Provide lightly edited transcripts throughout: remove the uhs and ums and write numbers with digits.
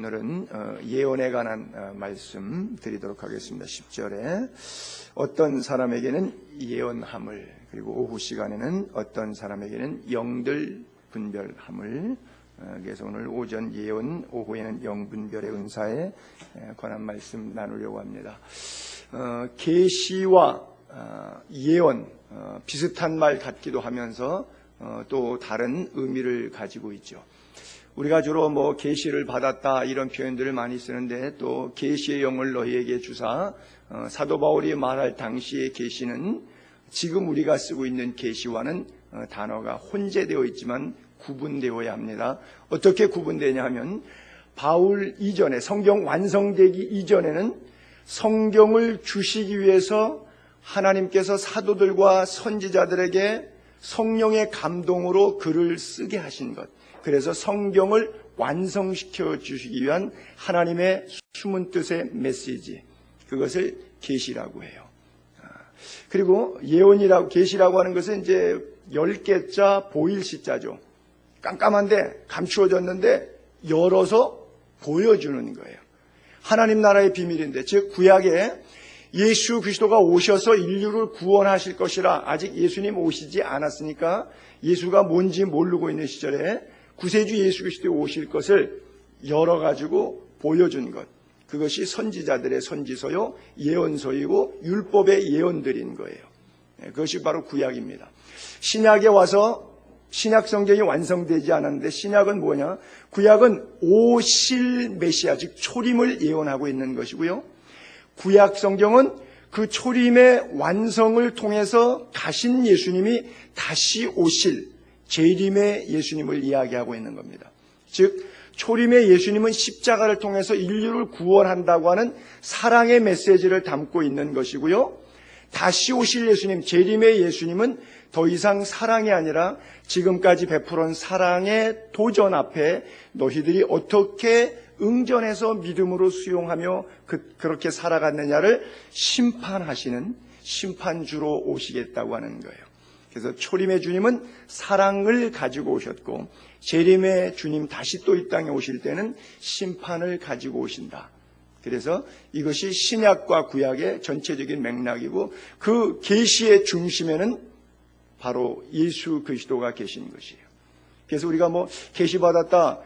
오늘은 예언에 관한 말씀 드리도록 하겠습니다. 10절에 어떤 사람에게는 예언함을, 그리고 오후 시간에는 어떤 사람에게는 영들 분별함을, 그래서 오늘 오전 예언, 오후에는 영분별의 은사에 관한 말씀 나누려고 합니다. 계시와 예언 비슷한 말 같기도 하면서 또 다른 의미를 가지고 있죠. 우리가 주로 계시를 받았다 이런 표현들을 많이 쓰는데, 또 계시의 영을 너희에게 주사, 사도 바울이 말할 당시의 계시는 지금 우리가 쓰고 있는 계시와는 단어가 혼재되어 있지만 구분되어야 합니다. 어떻게 구분되냐 하면, 바울 이전에, 성경 완성되기 이전에는 성경을 주시기 위해서 하나님께서 사도들과 선지자들에게 성령의 감동으로 글을 쓰게 하신 것, 그래서 성경을 완성시켜 주시기 위한 하나님의 숨은 뜻의 메시지, 그것을 계시라고 해요. 그리고 예언이라고, 계시라고 하는 것은 이제 10개자 보일시자죠. 깜깜한데 감추어졌는데 열어서 보여주는 거예요. 하나님 나라의 비밀인데, 즉 구약에 예수 그리스도가 오셔서 인류를 구원하실 것이라, 아직 예수님 오시지 않았으니까 예수가 뭔지 모르고 있는 시절에 구세주 예수 그리스도가 오실 것을 열어가지고 보여준 것, 그것이 선지자들의 선지서요, 예언서이고 율법의 예언들인 거예요. 그것이 바로 구약입니다. 신약에 와서 신약 성경이 완성되지 않았는데, 신약은 뭐냐? 구약은 오실 메시아, 즉 초림을 예언하고 있는 것이고요, 구약 성경은 그 초림의 완성을 통해서 가신 예수님이 다시 오실 재림의 예수님을 이야기하고 있는 겁니다. 즉 초림의 예수님은 십자가를 통해서 인류를 구원한다고 하는 사랑의 메시지를 담고 있는 것이고요, 다시 오실 예수님, 재림의 예수님은 더 이상 사랑이 아니라 지금까지 베풀은 사랑의 도전 앞에 너희들이 어떻게 응전해서 믿음으로 수용하며 그렇게 살아갔느냐를 심판하시는 심판주로 오시겠다고 하는 거예요. 그래서 초림의 주님은 사랑을 가지고 오셨고, 재림의 주님 다시 또 이 땅에 오실 때는 심판을 가지고 오신다. 그래서 이것이 신약과 구약의 전체적인 맥락이고, 그 계시의 중심에는 바로 예수 그리스도가 계신 것이에요. 그래서 우리가 계시 받았다,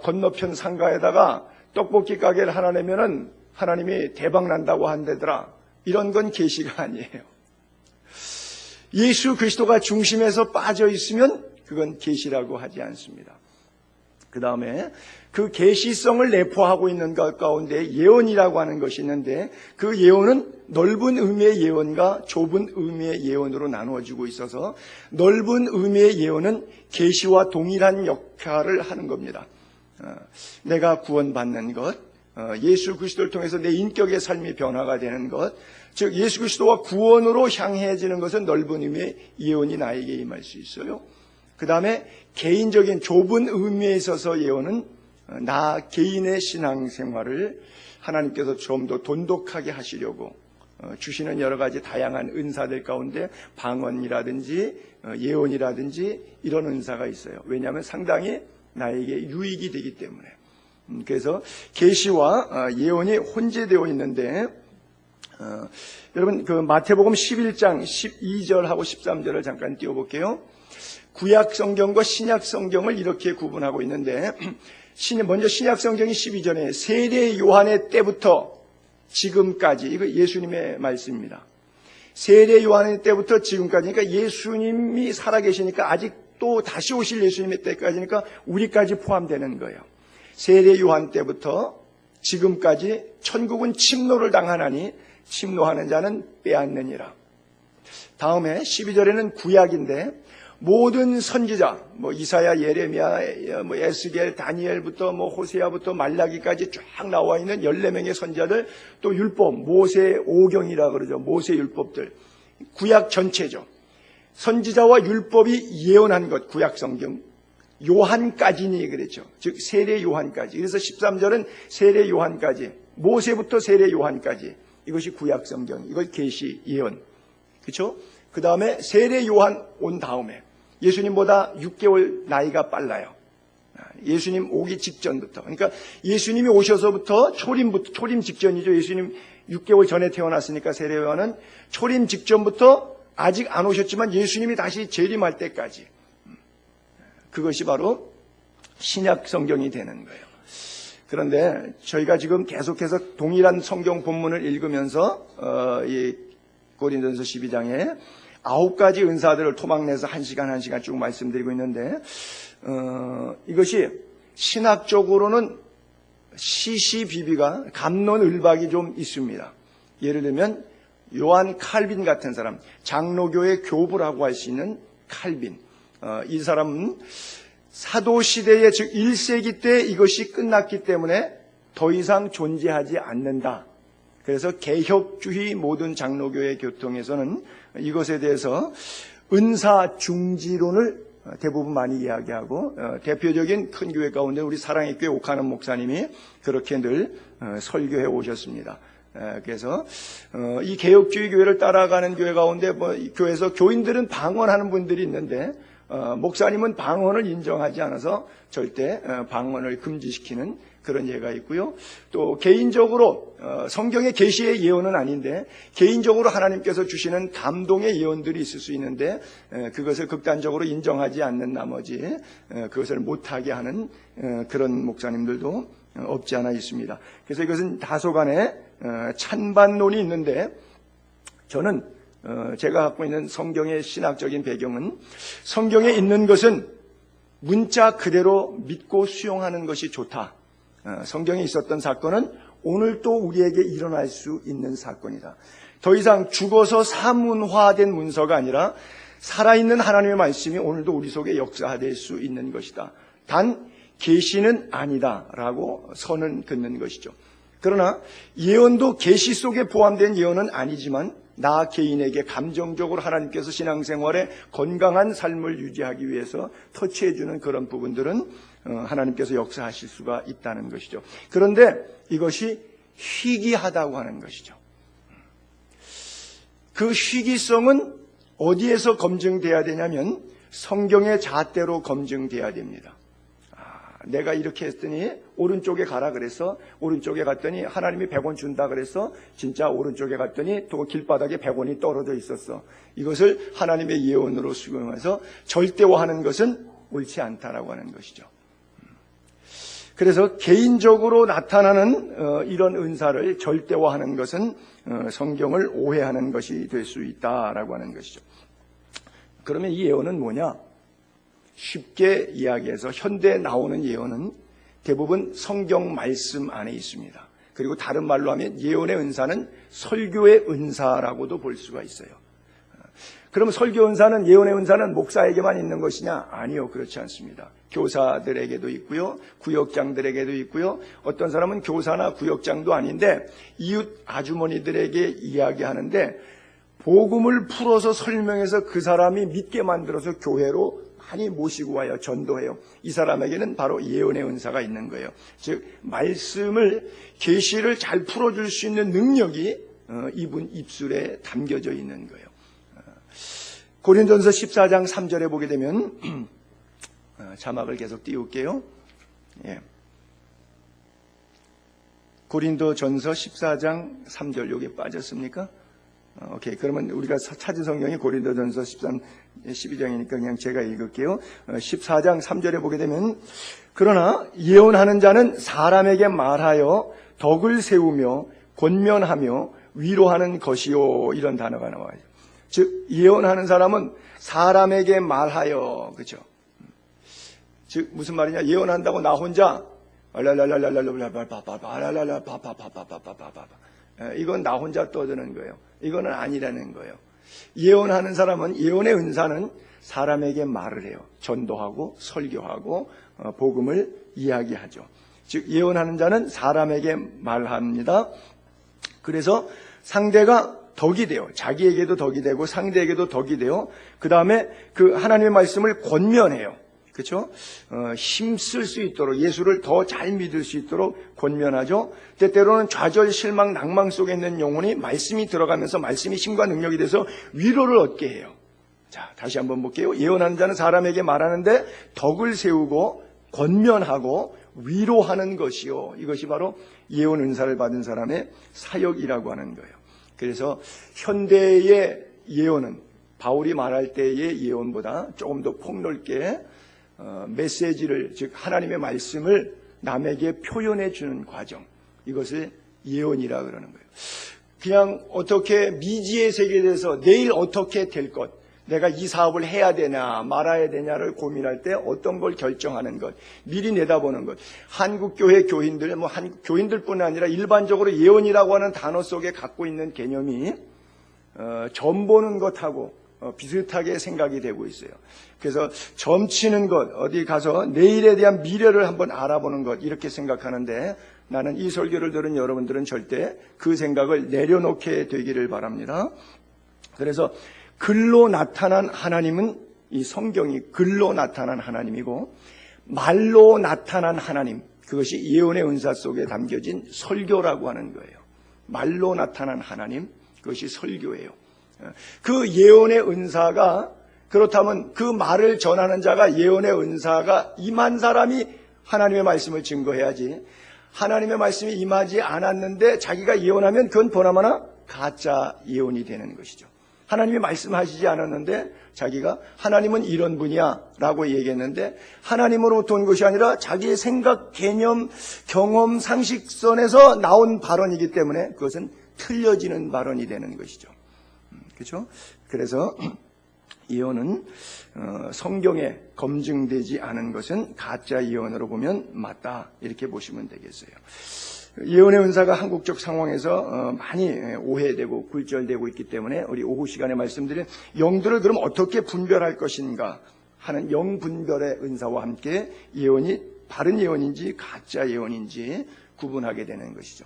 건너편 상가에다가 떡볶이 가게를 하나 내면은 하나님이 대박 난다고 한다더라, 이런 건 계시가 아니에요. 예수 그리스도가 중심에서 빠져 있으면 그건 계시라고 하지 않습니다. 그 다음에 그 계시성을 내포하고 있는 것 가운데 예언이라고 하는 것이 있는데, 그 예언은 넓은 의미의 예언과 좁은 의미의 예언으로 나누어지고 있어서, 넓은 의미의 예언은 계시와 동일한 역할을 하는 겁니다. 내가 구원받는 것, 예수 그리스도를 통해서 내 인격의 삶이 변화가 되는 것, 즉 예수 그리스도와 구원으로 향해지는 것은 넓은 의미의 예언이 나에게 임할 수 있어요. 그 다음에 개인적인 좁은 의미에 있어서 예언은 나 개인의 신앙생활을 하나님께서 좀 더 돈독하게 하시려고 주시는 여러 가지 다양한 은사들 가운데 방언이라든지 예언이라든지 이런 은사가 있어요. 왜냐하면 상당히 나에게 유익이 되기 때문에. 그래서 계시와 예언이 혼재되어 있는데, 여러분 그 마태복음 11장 12절하고 13절을 잠깐 띄워볼게요. 구약 성경과 신약 성경을 이렇게 구분하고 있는데, 먼저 신약 성경이 12절에 세례 요한의 때부터 지금까지, 이거 예수님의 말씀입니다. 세례 요한의 때부터 지금까지, 그러니까 예수님이 살아계시니까 아직 또 다시 오실 예수님의 때까지니까 우리까지 포함되는 거예요. 세례 요한 때부터 지금까지 천국은 침노를 당하나니 침노하는 자는 빼앗느니라. 다음에 12절에는 구약인데, 모든 선지자, 이사야, 예레미야, 에스겔, 다니엘부터 호세아부터 말라기까지 쫙 나와 있는 14명의 선지자들, 또 율법, 모세 오경이라 그러죠. 모세 율법들, 구약 전체죠. 선지자와 율법이 예언한 것, 구약 성경. 요한까지니 그랬죠. 즉 세례 요한까지. 그래서 13절은 세례 요한까지, 모세부터 세례 요한까지, 이것이 구약 성경, 이걸 계시 예언, 그렇죠? 그 다음에 세례 요한 온 다음에 예수님보다 6개월 나이가 빨라요. 예수님 오기 직전부터. 그러니까 예수님이 오셔서부터 초림 직전이죠. 예수님 6개월 전에 태어났으니까 세례요한은 초림 직전부터 아직 안 오셨지만 예수님이 다시 재림할 때까지. 그것이 바로 신약 성경이 되는 거예요. 그런데 저희가 지금 계속해서 동일한 성경 본문을 읽으면서 이 고린도전서 12장에 9가지 은사들을 토막내서 1시간 쭉 말씀드리고 있는데 이것이 신학적으로는 시시비비가 갑론을박이 좀 있습니다. 예를 들면 요한 칼빈 같은 사람, 장로교의 교부라고 할 수 있는 칼빈, 이 사람은 사도시대의 즉 1세기 때 이것이 끝났기 때문에 더 이상 존재하지 않는다. 그래서 개혁주의 모든 장로교의 교통에서는 이것에 대해서 은사 중지론을 대부분 많이 이야기하고 대표적인 큰 교회 가운데 우리 사랑의 교회 옥하는 목사님이 그렇게 늘 설교해 오셨습니다. 그래서 이 개혁주의 교회를 따라가는 교회 가운데 교회에서 교인들은 방언하는 분들이 있는데 목사님은 방언을 인정하지 않아서 절대 방언을 금지시키는 그런 예가 있고요. 또 개인적으로 성경의 계시의 예언은 아닌데 개인적으로 하나님께서 주시는 감동의 예언들이 있을 수 있는데 그것을 극단적으로 인정하지 않는 나머지 그것을 못하게 하는 그런 목사님들도 없지 않아 있습니다. 그래서 이것은 다소간의 찬반론이 있는데 저는 제가 갖고 있는 성경의 신학적인 배경은 성경에 있는 것은 문자 그대로 믿고 수용하는 것이 좋다. 성경에 있었던 사건은 오늘 또 우리에게 일어날 수 있는 사건이다. 더 이상 죽어서 사문화된 문서가 아니라 살아있는 하나님의 말씀이 오늘도 우리 속에 역사될 수 있는 것이다. 단 계시는 아니다라고 선을 긋는 것이죠. 그러나 예언도 계시 속에 포함된 예언은 아니지만 나 개인에게 감정적으로 하나님께서 신앙생활에 건강한 삶을 유지하기 위해서 터치해주는 그런 부분들은 하나님께서 역사하실 수가 있다는 것이죠. 그런데 이것이 희귀하다고 하는 것이죠. 그 희귀성은 어디에서 검증돼야 되냐면 성경의 잣대로 검증돼야 됩니다. 내가 이렇게 했더니 오른쪽에 가라 그래서 오른쪽에 갔더니 하나님이 100원 준다 그래서 진짜 오른쪽에 갔더니 또 길바닥에 100원이 떨어져 있었어. 이것을 하나님의 예언으로 수용해서 절대화하는 것은 옳지 않다라고 하는 것이죠. 그래서 개인적으로 나타나는 이런 은사를 절대화하는 것은 성경을 오해하는 것이 될 수 있다라고 하는 것이죠. 그러면 이 예언은 뭐냐? 쉽게 이야기해서 현대에 나오는 예언은 대부분 성경 말씀 안에 있습니다. 그리고 다른 말로 하면 예언의 은사는 설교의 은사라고도 볼 수가 있어요. 그럼 설교 은사는 예언의 은사는 목사에게만 있는 것이냐? 아니요, 그렇지 않습니다. 교사들에게도 있고요, 구역장들에게도 있고요. 어떤 사람은 교사나 구역장도 아닌데 이웃 아주머니들에게 이야기하는데 복음을 풀어서 설명해서 그 사람이 믿게 만들어서 교회로 많이 모시고 와요. 전도해요. 이 사람에게는 바로 예언의 은사가 있는 거예요. 즉 말씀을 계시를 잘 풀어줄 수 있는 능력이 이분 입술에 담겨져 있는 거예요. 고린도전서 14장 3절에 보게 되면 자막을 계속 띄울게요. 예. 고린도전서 14장 3절 여기 빠졌습니까? 오케이. 그러면 우리가 찾은 성경이 고린도전서 12장이니까 그냥 제가 읽을게요. 14장 3절에 보게 되면 그러나 예언하는 자는 사람에게 말하여 덕을 세우며 권면하며 위로하는 것이요. 이런 단어가 나와요. 즉 예언하는 사람은 사람에게 말하여, 그렇죠? 즉 무슨 말이냐? 예언한다고 나 혼자 이건 나 혼자 떠드는 거예요. 이거는 아니라는 거예요. 예언하는 사람은 예언의 은사는 사람에게 말을 해요. 전도하고 설교하고 복음을 이야기하죠. 즉 예언하는 자는 사람에게 말합니다. 그래서 상대가 덕이 돼요. 자기에게도 덕이 되고 상대에게도 덕이 돼요. 그 다음에 그 하나님의 말씀을 권면해요. 그렇죠? 힘쓸 수 있도록 예수를 더 잘 믿을 수 있도록 권면하죠. 때때로는 좌절, 실망, 낭망 속에 있는 영혼이 말씀이 들어가면서 말씀이 힘과 능력이 돼서 위로를 얻게 해요. 자, 다시 한번 볼게요. 예언하는 자는 사람에게 말하는데 덕을 세우고 권면하고 위로하는 것이요. 이것이 바로 예언 은사를 받은 사람의 사역이라고 하는 거예요. 그래서 현대의 예언은 바울이 말할 때의 예언보다 조금 더 폭넓게 메시지를, 즉 하나님의 말씀을 남에게 표현해 주는 과정, 이것을 예언이라 그러는 거예요. 그냥 어떻게 미지의 세계에 대해서 내일 어떻게 될 것, 내가 이 사업을 해야 되냐 말아야 되냐를 고민할 때 어떤 걸 결정하는 것, 미리 내다보는 것. 한국교회 교인들, 교인들뿐 아니라 일반적으로 예언이라고 하는 단어 속에 갖고 있는 개념이 점 보는 것하고 비슷하게 생각이 되고 있어요. 그래서 점치는 것, 어디 가서 내일에 대한 미래를 한번 알아보는 것, 이렇게 생각하는데, 나는 이 설교를 들은 여러분들은 절대 그 생각을 내려놓게 되기를 바랍니다. 그래서 글로 나타난 하나님은, 이 성경이 글로 나타난 하나님이고, 말로 나타난 하나님, 그것이 예언의 은사 속에 담겨진 설교라고 하는 거예요. 말로 나타난 하나님, 그것이 설교예요. 그 예언의 은사가, 그렇다면 그 말을 전하는 자가, 예언의 은사가 임한 사람이 하나님의 말씀을 증거해야지, 하나님의 말씀이 임하지 않았는데 자기가 예언하면 그건 보나마나 가짜 예언이 되는 것이죠. 하나님이 말씀하시지 않았는데 자기가 하나님은 이런 분이야 라고 얘기했는데, 하나님으로부터 온 것이 아니라 자기의 생각, 개념, 경험, 상식선에서 나온 발언이기 때문에 그것은 틀려지는 발언이 되는 것이죠. 그렇죠? 그래서 예언은 성경에 검증되지 않은 것은 가짜 예언으로 보면 맞다, 이렇게 보시면 되겠어요. 예언의 은사가 한국적 상황에서 많이 오해되고 굴절되고 있기 때문에 우리 오후 시간에 말씀드린 영들을 그럼 어떻게 분별할 것인가 하는 영분별의 은사와 함께 예언이 바른 예언인지 가짜 예언인지 구분하게 되는 것이죠.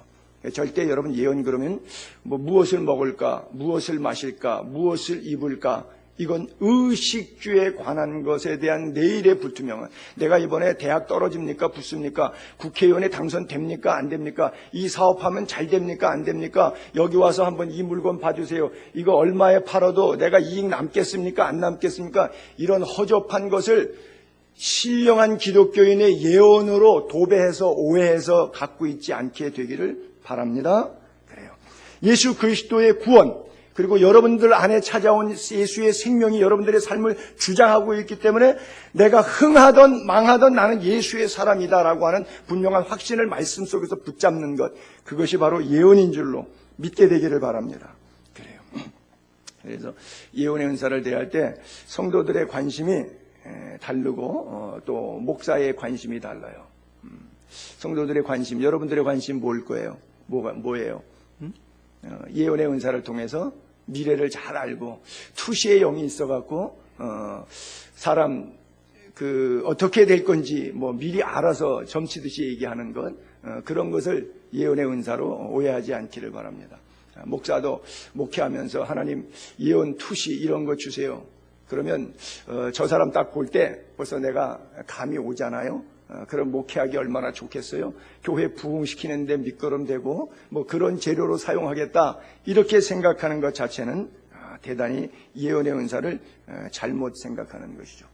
절대 여러분 예언 그러면 무엇을 먹을까, 무엇을 마실까, 무엇을 입을까, 이건 의식주에 관한 것에 대한 내일의 불투명한, 내가 이번에 대학 떨어집니까 붙습니까, 국회의원에 당선됩니까 안 됩니까, 이 사업하면 잘 됩니까 안 됩니까, 여기 와서 한번 이 물건 봐주세요, 이거 얼마에 팔아도 내가 이익 남겠습니까 안 남겠습니까, 이런 허접한 것을 신령한 기독교인의 예언으로 도배해서 오해해서 갖고 있지 않게 되기를 바랍니다. 그래요. 예수 그리스도의 구원, 그리고 여러분들 안에 찾아온 예수의 생명이 여러분들의 삶을 주장하고 있기 때문에 내가 흥하던 망하던 나는 예수의 사람이다라고 하는 분명한 확신을 말씀 속에서 붙잡는 것, 그것이 바로 예언인 줄로 믿게 되기를 바랍니다. 그래요. 그래서 예언의 은사를 대할 때 성도들의 관심이 다르고 또 목사의 관심이 달라요. 성도들의 관심, 여러분들의 관심 뭘 거예요? 뭐예요? 예언의 은사를 통해서 미래를 잘 알고 투시의 영이 있어갖고 사람 어떻게 될 건지 미리 알아서 점치듯이 얘기하는 것, 그런 것을 예언의 은사로 오해하지 않기를 바랍니다. 목사도 목회하면서 하나님 예언 투시 이런 거 주세요. 그러면 저 사람 딱 볼 때 벌써 내가 감이 오잖아요. 그럼 목회하기 얼마나 좋겠어요? 교회 부흥시키는데 밑거름되고 그런 재료로 사용하겠다, 이렇게 생각하는 것 자체는 대단히 예언의 은사를 잘못 생각하는 것이죠.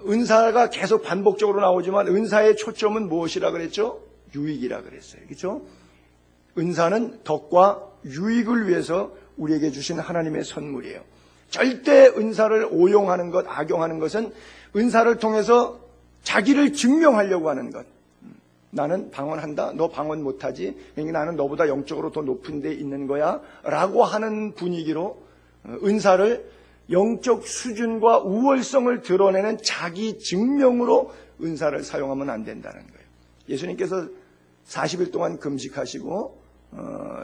은사가 계속 반복적으로 나오지만 은사의 초점은 무엇이라 그랬죠? 유익이라 그랬어요. 그렇죠? 은사는 덕과 유익을 위해서 우리에게 주신 하나님의 선물이에요. 절대 은사를 오용하는 것, 악용하는 것은 은사를 통해서 자기를 증명하려고 하는 것. 나는 방언한다, 너 방언 못하지, 그러니까 나는 너보다 영적으로 더 높은 데 있는 거야 라고 하는 분위기로 은사를 영적 수준과 우월성을 드러내는 자기 증명으로 은사를 사용하면 안 된다는 거예요. 예수님께서 40일 동안 금식하시고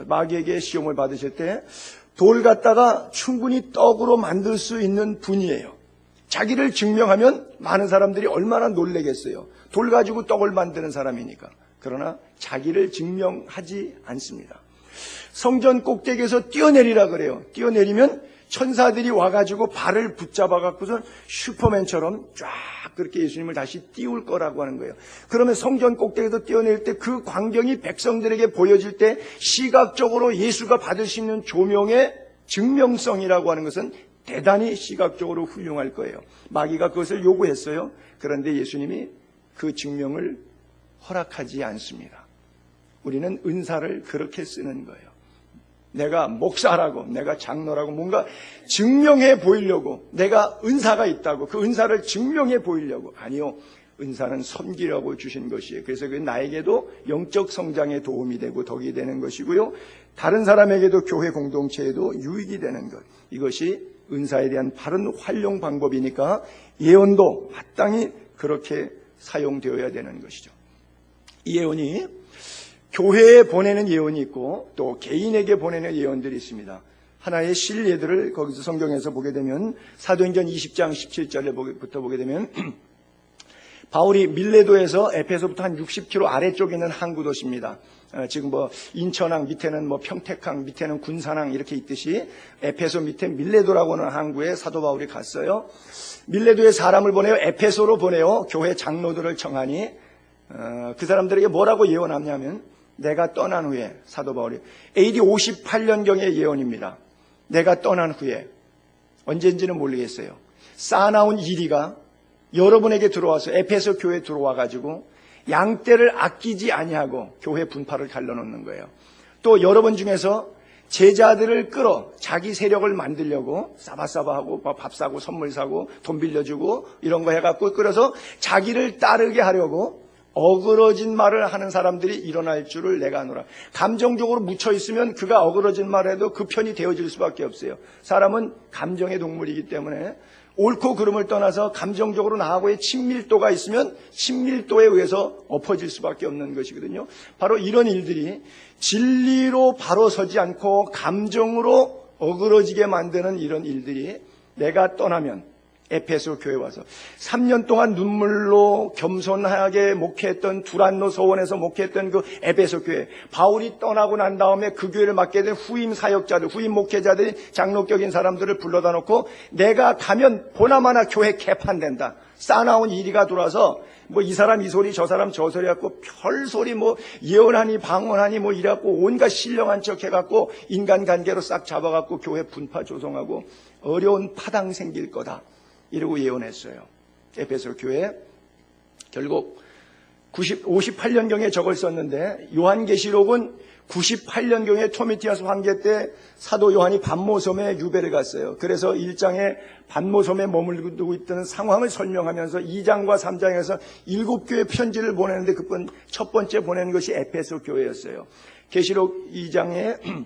마귀에게 시험을 받으실 때 돌 갖다가 충분히 떡으로 만들 수 있는 분이에요. 자기를 증명하면 많은 사람들이 얼마나 놀라겠어요. 돌 가지고 떡을 만드는 사람이니까. 그러나 자기를 증명하지 않습니다. 성전 꼭대기에서 뛰어내리라 그래요. 뛰어내리면 천사들이 와가지고 발을 붙잡아갖고서 슈퍼맨처럼 쫙 그렇게 예수님을 다시 띄울 거라고 하는 거예요. 그러면 성전 꼭대기에서 뛰어내릴 때 그 광경이 백성들에게 보여질 때 시각적으로 예수가 받을 수 있는 조명의 증명성이라고 하는 것은 대단히 시각적으로 훌륭할 거예요. 마귀가 그것을 요구했어요. 그런데 예수님이 그 증명을 허락하지 않습니다. 우리는 은사를 그렇게 쓰는 거예요. 내가 목사라고, 내가 장로라고 뭔가 증명해 보이려고, 내가 은사가 있다고 그 은사를 증명해 보이려고. 아니요, 은사는 섬기라고 주신 것이에요. 그래서 그 나에게도 영적 성장에 도움이 되고 덕이 되는 것이고요, 다른 사람에게도 교회 공동체에도 유익이 되는 것, 이것이 은사에 대한 바른 활용 방법이니까 예언도 마땅히 그렇게 사용되어야 되는 것이죠. 이 예언이 교회에 보내는 예언이 있고 또 개인에게 보내는 예언들이 있습니다. 하나의 실예들을 거기서 성경에서 보게 되면 사도행전 20장 17절부터 보게 되면 바울이 밀레도에서 에페소부터 한 60km 아래쪽에 있는 항구 도시입니다. 지금 뭐 인천항 밑에는 뭐 평택항 밑에는 군산항 이렇게 있듯이 에페소 밑에 밀레도라고 하는 항구에 사도 바울이 갔어요. 밀레도에 사람을 보내요. 에페소로 보내요. 교회 장로들을 청하니 그 사람들에게 뭐라고 예언하냐면, 내가 떠난 후에, 사도 바울이 AD 58년경의 예언입니다. 내가 떠난 후에, 언젠지는 모르겠어요, 쌓아나온 이리가 여러분에게 들어와서 에페소 교회에 들어와 가지고 양떼를 아끼지 아니하고 교회 분파를 갈라놓는 거예요. 또 여러분 중에서 제자들을 끌어 자기 세력을 만들려고 싸바싸바하고 밥 사고 선물 사고 돈 빌려주고 이런 거 해갖고 끌어서 자기를 따르게 하려고 어그러진 말을 하는 사람들이 일어날 줄을 내가 아노라. 감정적으로 묻혀있으면 그가 어그러진 말을 해도 그 편이 되어질 수밖에 없어요. 사람은 감정의 동물이기 때문에 옳고 그름을 떠나서 감정적으로 나하고의 친밀도가 있으면 친밀도에 의해서 엎어질 수밖에 없는 것이거든요. 바로 이런 일들이 진리로 바로 서지 않고 감정으로 어그러지게 만드는 이런 일들이 내가 떠나면, 에페소 교회 와서 3년 동안 눈물로 겸손하게 목회했던 두란노 서원에서 목회했던 그 에페소 교회, 바울이 떠나고 난 다음에 그 교회를 맡게 된 후임 사역자들, 후임 목회자들이 장로격인 사람들을 불러다 놓고, 내가 가면 보나마나 교회 개판된다, 싸나운 이리가 돌아서 뭐 이 사람 이 소리 저 사람 저 소리 갖고 별소리 뭐 예언하니 방언하니 뭐 이래갖고 온갖 신령한 척 해갖고 인간관계로 싹 잡아갖고 교회 분파 조성하고 어려운 파당 생길 거다, 이러고 예언했어요. 에페소 교회 결국 58년경에 저걸 썼는데, 요한계시록은 98년경에 토미티아스 황제 때 사도 요한이 반모섬에 유배를 갔어요. 그래서 1장에 반모섬에 머물고 있던 상황을 설명하면서 2장과 3장에서 7교회 편지를 보내는데 그 첫 번째 보낸 것이 에페소 교회였어요. 계시록 2장에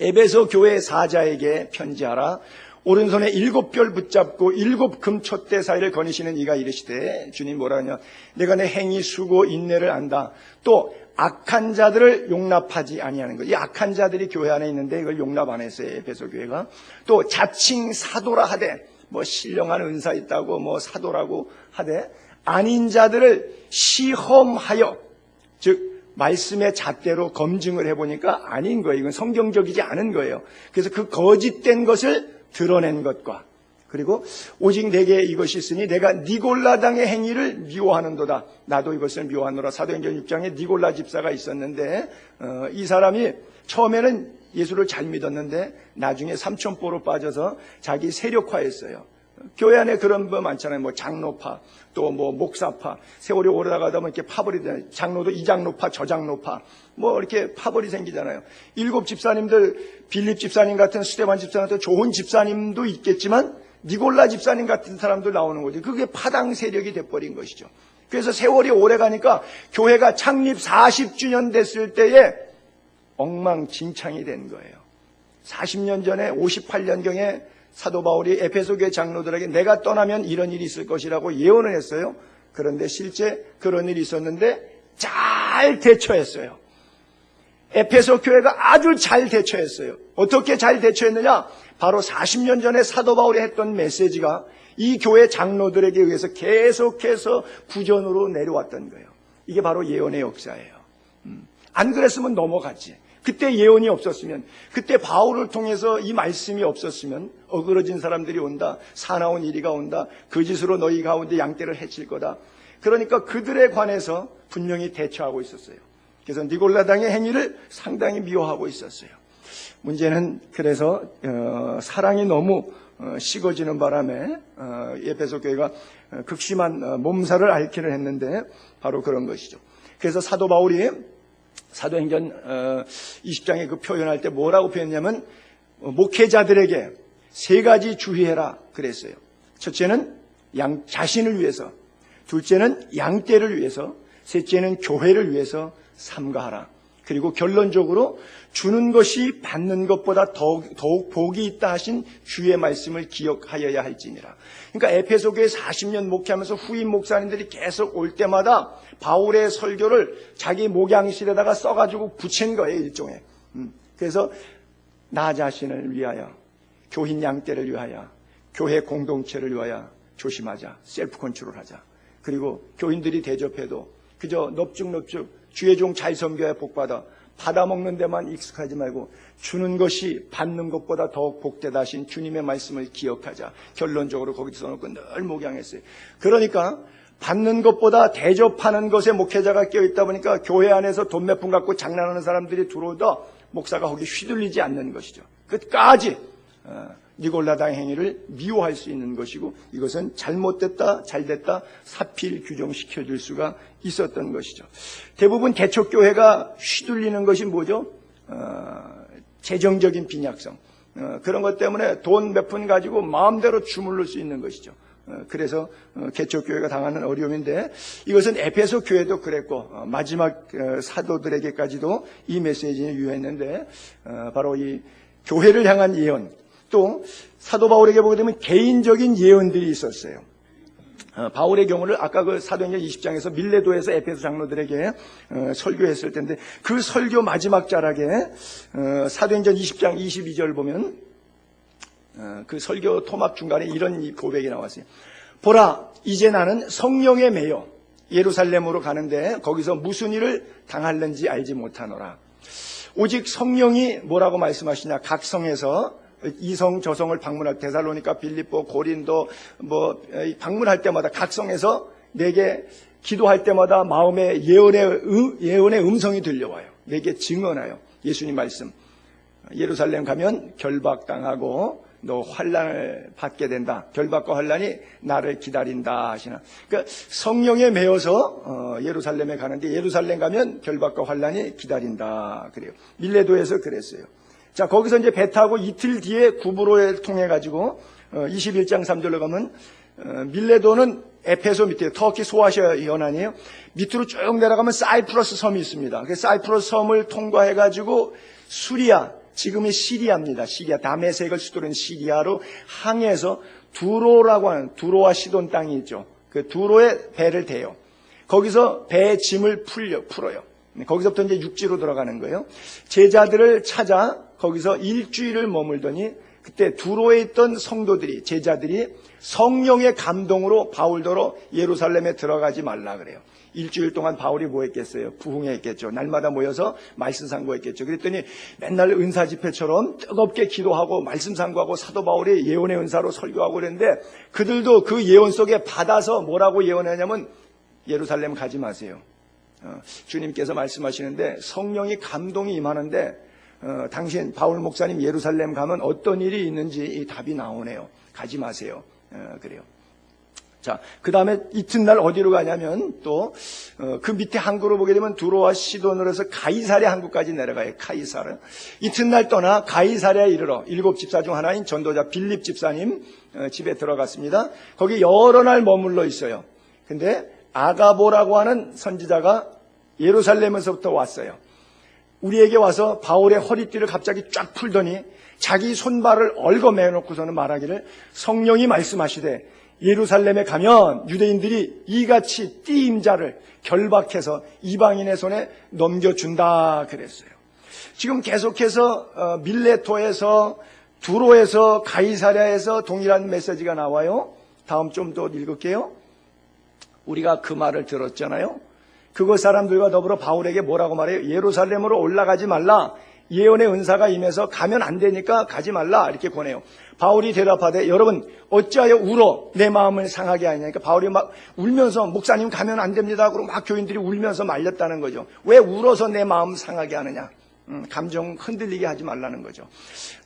에베소 교회 사자에게 편지하라. 오른손에 7별 붙잡고 7 금촛대 사이를 거니시는 이가 이르시되, 주님 뭐라 하냐, 내가 내 행위 수고 인내를 안다. 또 악한 자들을 용납하지 아니하는 것. 이 악한 자들이 교회 안에 있는데 이걸 용납 안 했어요, 에베소 교회가. 또 자칭 사도라 하되, 뭐 신령한 은사 있다고 뭐 사도라고 하되 아닌 자들을 시험하여, 즉 말씀의 잣대로 검증을 해보니까 아닌 거예요. 이건 성경적이지 않은 거예요. 그래서 그 거짓된 것을 드러낸 것과, 그리고 오직 내게 이것이 있으니 내가 니골라당의 행위를 미워하는도다. 나도 이것을 미워하노라. 사도행전 6장에 니골라 집사가 있었는데 이 사람이 처음에는 예수를 잘 믿었는데 나중에 삼천포로 빠져서 자기 세력화했어요. 교회 안에 그런 거 많잖아요. 뭐 장로파, 또 뭐 목사파, 세월이 오르다가다 보면 이렇게 파벌이 되잖아요. 장로도 이 장로파, 저 장로파, 뭐 이렇게 파벌이 생기잖아요. 7 집사님들, 빌립 집사님 같은, 스데반 집사님 같은 좋은 집사님도 있겠지만 니골라 집사님 같은 사람도 나오는 거죠. 그게 파당 세력이 돼버린 것이죠. 그래서 세월이 오래 가니까 교회가 창립 40주년 됐을 때에 엉망진창이 된 거예요. 40년 전에 58년경에 사도 바울이 에페소 교회 장로들에게 내가 떠나면 이런 일이 있을 것이라고 예언을 했어요. 그런데 실제 그런 일이 있었는데 잘 대처했어요. 에페소 교회가 아주 잘 대처했어요. 어떻게 잘 대처했느냐? 바로 40년 전에 사도 바울이 했던 메시지가 이 교회 장로들에게 의해서 계속해서 구전으로 내려왔던 거예요. 이게 바로 예언의 역사예요. 안 그랬으면 넘어갔지. 그때 예언이 없었으면, 그때 바울을 통해서 이 말씀이 없었으면 어그러진 사람들이 온다, 사나운 이리가 온다, 거짓으로 너희 가운데 양떼를 해칠 거다. 그러니까 그들에 관해서 분명히 대처하고 있었어요. 그래서 니골라당의 행위를 상당히 미워하고 있었어요. 문제는 그래서 사랑이 너무 식어지는 바람에 에페소 교회가 극심한 몸살을 앓기를 했는데 바로 그런 것이죠. 그래서 사도 바울이 사도행전 20장에 그 표현할 때 뭐라고 표현했냐면 목회자들에게 세 가지 주의해라 그랬어요. 첫째는 자신을 위해서, 둘째는 양떼를 위해서, 셋째는 교회를 위해서 삼가하라. 그리고 결론적으로 주는 것이 받는 것보다 더욱 복이 있다 하신 주의 말씀을 기억하여야 할지니라. 그러니까 에페소 교회 40년 목회하면서 후임 목사님들이 계속 올 때마다 바울의 설교를 자기 목양실에다가 써가지고 붙인 거예요, 일종의. 그래서 나 자신을 위하여, 교인 양떼를 위하여, 교회 공동체를 위하여 조심하자, 셀프 컨트롤하자. 그리고 교인들이 대접해도 그저 넙죽넙죽 주의 종 잘 섬겨야 복받아, 받아먹는 데만 익숙하지 말고 주는 것이 받는 것보다 더욱 복되다 하신 주님의 말씀을 기억하자. 결론적으로 거기서 써놓고 늘 목양했어요. 그러니까 받는 것보다 대접하는 것에 목회자가 껴있다 보니까 교회 안에서 돈 몇 푼 갖고 장난하는 사람들이 들어오다 목사가 거기 휘둘리지 않는 것이죠. 끝까지 니골라당 행위를 미워할 수 있는 것이고, 이것은 잘못됐다 잘됐다 사필 규정시켜줄 수가 있었던 것이죠. 대부분 개척교회가 휘둘리는 것이 뭐죠? 재정적인 빈약성, 그런 것 때문에 돈 몇 푼 가지고 마음대로 주물를 수 있는 것이죠. 그래서 개척교회가 당하는 어려움인데, 이것은 에페소 교회도 그랬고 마지막 사도들에게까지도 이 메시지는 유효했는데, 바로 이 교회를 향한 예언, 또 사도 바울에게 보게 되면 개인적인 예언들이 있었어요. 바울의 경우를 아까 그 사도행전 20장에서 밀레도에서 에페소 장로들에게 설교했을 텐데, 그 설교 마지막 자락에 사도행전 20장 22절 보면 그 설교 토막 중간에 이런 고백이 나왔어요. 보라, 이제 나는 성령에 매여 예루살렘으로 가는데 거기서 무슨 일을 당할는지 알지 못하노라. 오직 성령이 뭐라고 말씀하시냐, 각 성에서 이 성 저 성을 방문할, 데살로니가, 빌립보, 고린도 방문할 때마다 각 성에서 내게 기도할 때마다 마음에 예언의 음성이 들려와요. 내게 증언하여 예수님 말씀, 예루살렘 가면 결박당하고 너 환난을 받게 된다. 결박과 환난이 나를 기다린다 하시나. 그러니까 성령에 매여서 예루살렘에 가는데, 예루살렘 가면 결박과 환난이 기다린다 그래요. 밀레도에서 그랬어요. 자, 거기서 이제 배 타고 이틀 뒤에 구브로를 통해 가지고 21장 3절로 가면 밀레도는 에페소 밑에 터키 소아시아 연안이에요. 밑으로 쭉 내려가면 사이프러스 섬이 있습니다. 그 사이프러스 섬을 통과해 가지고 수리아, 지금의 시리아입니다. 시리아, 다메섹을 수도로 한 시리아로 항해해서 두로라고 하는, 두로와 시돈 땅이 있죠. 그 두로에 배를 대요. 거기서 배의 짐을 풀어요. 거기서부터 이제 육지로 들어가는 거예요. 제자들을 찾아 거기서 일주일을 머물더니, 그때 두로에 있던 성도들이, 제자들이 성령의 감동으로 바울더러 예루살렘에 들어가지 말라 그래요. 일주일 동안 바울이 뭐 했겠어요? 부흥회 했겠죠. 날마다 모여서 말씀 상고했겠죠. 그랬더니 맨날 은사 집회처럼 뜨겁게 기도하고 말씀 상고하고 사도 바울이 예언의 은사로 설교하고 그랬는데, 그들도 그 예언 속에 받아서 뭐라고 예언하냐면 예루살렘 가지 마세요. 주님께서 말씀하시는데 성령이 감동이 임하는데, 당신 바울 목사님 예루살렘 가면 어떤 일이 있는지 이 답이 나오네요. 가지 마세요. 그래요. 자, 그 다음에 이튿날 어디로 가냐면 또 그 밑에 항구로 보게 되면 두로와 시돈으로 해서 가이사랴 항구까지 내려가요. 가이사랴. 이튿날 떠나 가이사랴에 이르러 7 집사 중 하나인 전도자 빌립 집사님 집에 들어갔습니다. 거기 여러 날 머물러 있어요. 근데 아가보라고 하는 선지자가 예루살렘에서부터 왔어요. 우리에게 와서 바울의 허리띠를 갑자기 쫙 풀더니 자기 손발을 얽어매놓고서는 말하기를, 성령이 말씀하시되 예루살렘에 가면 유대인들이 이같이 띠임자를 결박해서 이방인의 손에 넘겨준다 그랬어요. 지금 계속해서 밀레토에서, 두로에서, 가이사랴에서 동일한 메시지가 나와요. 다음 좀 더 읽을게요. 우리가 그 말을 들었잖아요. 그곳 사람들과 더불어 바울에게 뭐라고 말해요? 예루살렘으로 올라가지 말라. 예언의 은사가 임해서 가면 안 되니까 가지 말라. 이렇게 권해요. 바울이 대답하되, 여러분 어찌하여 울어 내 마음을 상하게 하냐. 그러니까 바울이 막 울면서 목사님 가면 안 됩니다. 그러고 막 교인들이 울면서 말렸다는 거죠. 왜 울어서 내 마음 상하게 하느냐. 감정 흔들리게 하지 말라는 거죠.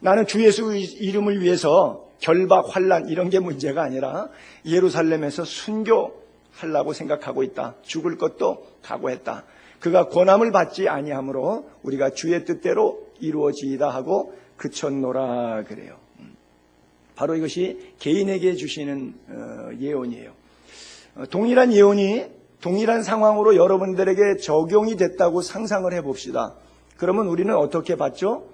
나는 주 예수 이름을 위해서 결박, 환난 이런 게 문제가 아니라 예루살렘에서 순교하려고 생각하고 있다. 죽을 것도 각오했다. 그가 권함을 받지 아니하므로 우리가 주의 뜻대로 이루어지이다 하고 그쳤노라 그래요. 바로 이것이 개인에게 주시는 예언이에요. 동일한 예언이 동일한 상황으로 여러분들에게 적용이 됐다고 상상을 해봅시다. 그러면 우리는 어떻게 봤죠?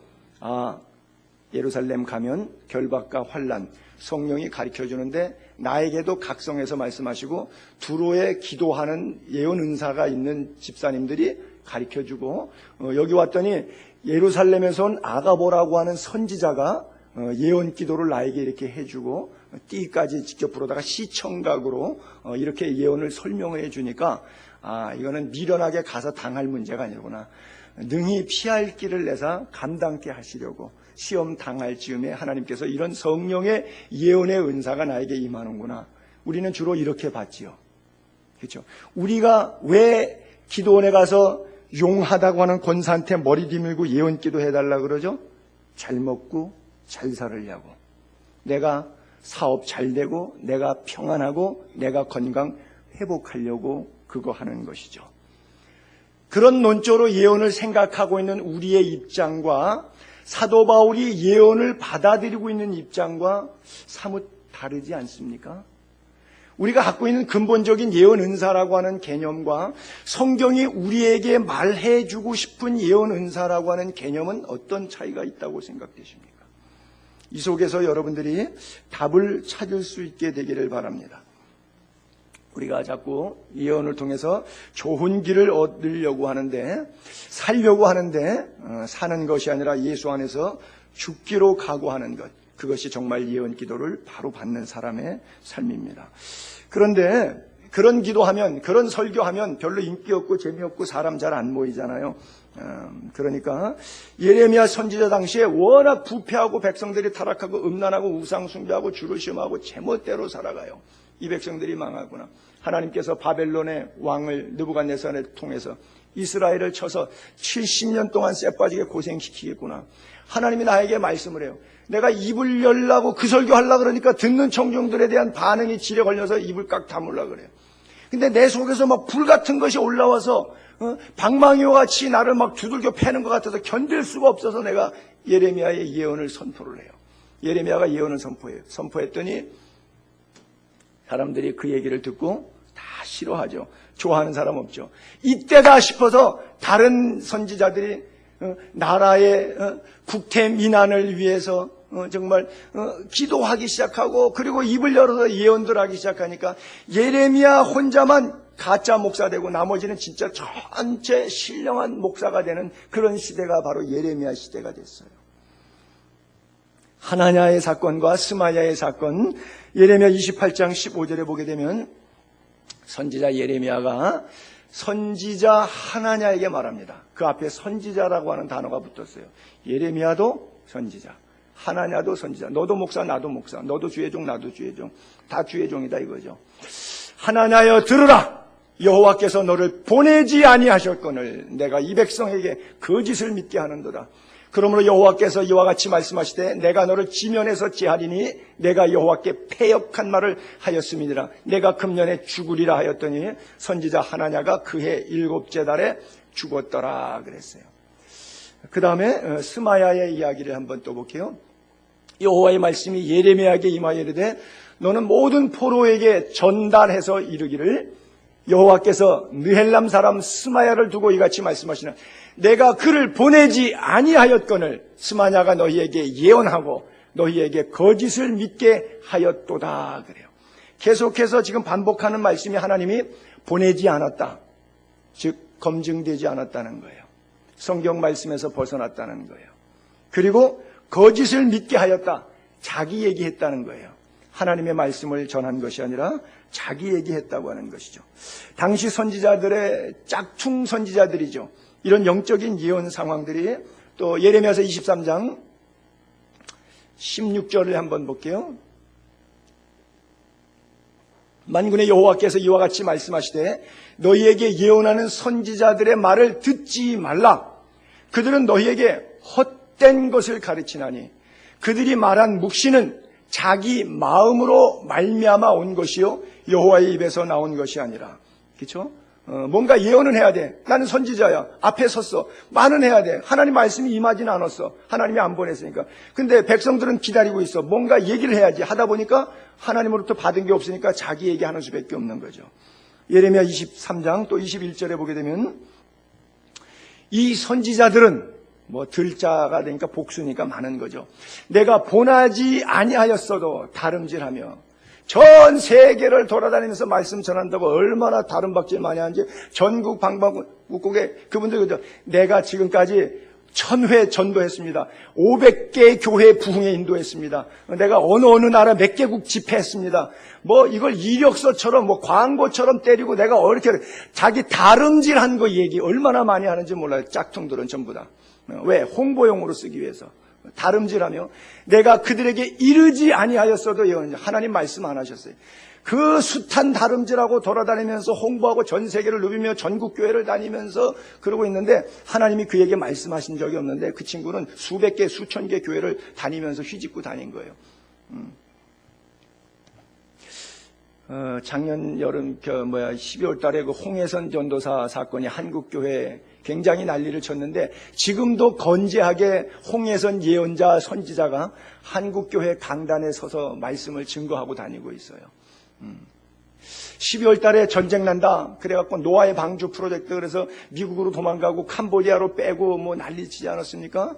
예루살렘 가면 결박과 환난, 성령이 가르쳐주는데 나에게도 각성해서 말씀하시고 두로에 기도하는 예언 은사가 있는 집사님들이 가르쳐주고 여기 왔더니 예루살렘에서 온 아가보라고 하는 선지자가 예언 기도를 나에게 이렇게 해주고 띠까지 직접 부르다가 시청각으로 이렇게 예언을 설명해 주니까 이거는 미련하게 가서 당할 문제가 아니구나. 능히 피할 길을 내사 감당케 하시려고 시험 당할 즈음에 하나님께서 이런 성령의 예언의 은사가 나에게 임하는구나. 우리는 주로 이렇게 봤지요. 그렇죠? 우리가 왜 기도원에 가서 용하다고 하는 권사한테 머리 뒤밀고 예언 기도해달라 그러죠? 잘 먹고 잘 살으려고, 내가 사업 잘 되고 내가 평안하고 내가 건강 회복하려고 그거 하는 것이죠. 그런 논조로 예언을 생각하고 있는 우리의 입장과 사도 바울이 예언을 받아들이고 있는 입장과 사뭇 다르지 않습니까? 우리가 갖고 있는 근본적인 예언 은사라고 하는 개념과 성경이 우리에게 말해주고 싶은 예언 은사라고 하는 개념은 어떤 차이가 있다고 생각되십니까? 이 속에서 여러분들이 답을 찾을 수 있게 되기를 바랍니다. 우리가 자꾸 예언을 통해서 좋은 길을 얻으려고 하는데, 살려고 하는데 사는 것이 아니라 예수 안에서 죽기로 각오하는 것, 그것이 정말 예언 기도를 바로 받는 사람의 삶입니다. 그런데 그런 기도하면, 그런 설교하면 별로 인기 없고 재미없고 사람 잘 안 모이잖아요. 그러니까 예레미야 선지자 당시에 워낙 부패하고 백성들이 타락하고 음란하고 우상 숭배하고 주를 시험하고 제멋대로 살아가요. 이 백성들이 망하구나. 하나님께서 바벨론의 왕을 느부갓네살을 통해서 이스라엘을 쳐서 70년 동안 쎄빠지게 고생시키겠구나. 하나님이 나에게 말씀을 해요. 내가 입을 열라고 그 설교하려고 그러니까 듣는 청중들에 대한 반응이 지레 걸려서 입을 깍 다물라고 그래요. 근데 내 속에서 막 불 같은 것이 올라와서 방망이와 같이 나를 막 두들겨 패는 것 같아서 견딜 수가 없어서 내가 예레미야의 예언을 선포를 해요. 예레미야가 예언을 선포해요. 선포했더니 사람들이 그 얘기를 듣고 다 싫어하죠. 좋아하는 사람 없죠. 이때다 싶어서 다른 선지자들이 나라의 국태 민안을 위해서 정말 기도하기 시작하고, 그리고 입을 열어서 예언들 하기 시작하니까 예레미야 혼자만 가짜 목사 되고 나머지는 진짜 전체 신령한 목사가 되는 그런 시대가 바로 예레미야 시대가 됐어요. 하나냐의 사건과 스마야의 사건, 예레미야 28장 15절에 보게 되면 선지자 예레미야가 선지자 하나냐에게 말합니다. 그 앞에 선지자라고 하는 단어가 붙었어요. 예레미야도 선지자, 하나냐도 선지자. 너도 목사, 나도 목사. 너도 주의 종, 나도 주의 종. 다 주의 종이다 이거죠. 하나냐여 들으라. 여호와께서 너를 보내지 아니하셨거늘 내가 이 백성에게 거짓을 믿게 하는도다. 그러므로 여호와께서 이와 같이 말씀하시되 내가 너를 지면에서 제하리니 내가 여호와께 패역한 말을 하였음이니라. 내가 금년에 죽으리라 하였더니 선지자 하나냐가 그해 7째 달에 죽었더라 그랬어요. 그 다음에 스마야의 이야기를 한번 또 볼게요. 여호와의 말씀이 예레미야에게 임하여 이르되 너는 모든 포로에게 전달해서 이르기를 여호와께서 느헬람 사람 스마야를 두고 이같이 말씀하시는 내가 그를 보내지 아니하였거늘 스마야가 너희에게 예언하고 너희에게 거짓을 믿게 하였도다 그래요. 계속해서 지금 반복하는 말씀이 하나님이 보내지 않았다, 즉 검증되지 않았다는 거예요. 성경 말씀에서 벗어났다는 거예요. 그리고 거짓을 믿게 하였다, 자기 얘기했다는 거예요. 하나님의 말씀을 전한 것이 아니라 자기 얘기했다고 하는 것이죠. 당시 선지자들의 짝퉁 선지자들이죠. 이런 영적인 예언 상황들이 또 예레미야서 23장 16절을 한번 볼게요. 만군의 여호와께서 이와 같이 말씀하시되 너희에게 예언하는 선지자들의 말을 듣지 말라. 그들은 너희에게 헛된 것을 가르치나니 그들이 말한 묵시는 자기 마음으로 말미암아 온 것이요 여호와의 입에서 나온 것이 아니라. 그렇죠? 뭔가 예언은 해야 돼. 나는 선지자야. 앞에 섰어. 말은 해야 돼. 하나님 말씀이 임하진 않았어. 하나님이 안 보냈으니까. 근데 백성들은 기다리고 있어. 뭔가 얘기를 해야지. 하다 보니까 하나님으로부터 받은 게 없으니까 자기 얘기하는 수밖에 없는 거죠. 예레미야 23장 또 21절에 보게 되면 이 선지자들은 들자가 되니까 복수니까 많은 거죠. 내가 본하지 아니하였어도 다름질하며 전 세계를 돌아다니면서 말씀 전한다고 얼마나 다름박질 많이 하는지 전국 방방곡곡에 그분들 내가 지금까지 1000회 전도했습니다. 500개 교회 부흥에 인도했습니다. 내가 어느 나라 몇 개국 집회했습니다. 이걸 이력서처럼 광고처럼 때리고 내가 이렇게 자기 다름질한 거 얘기 얼마나 많이 하는지 몰라요. 짝퉁들은 전부 다. 왜? 홍보용으로 쓰기 위해서. 다름질하며 내가 그들에게 이르지 아니하였어도 예언. 하나님 말씀 안 하셨어요. 그 숱한 다름질하고 돌아다니면서 홍보하고 전 세계를 누비며 전국 교회를 다니면서 그러고 있는데 하나님이 그에게 말씀하신 적이 없는데 그 친구는 수백 개 수천 개 교회를 다니면서 휘짓고 다닌 거예요. 작년 여름 12월 달에 그 홍해선 전도사 사건이 한국 교회에 굉장히 난리를 쳤는데 지금도 건재하게 홍해선 예언자 선지자가 한국 교회 강단에 서서 말씀을 증거하고 다니고 있어요. 12월 달에 전쟁 난다. 그래갖고 노아의 방주 프로젝트 그래서 미국으로 도망가고 캄보디아로 빼고 난리치지 않았습니까?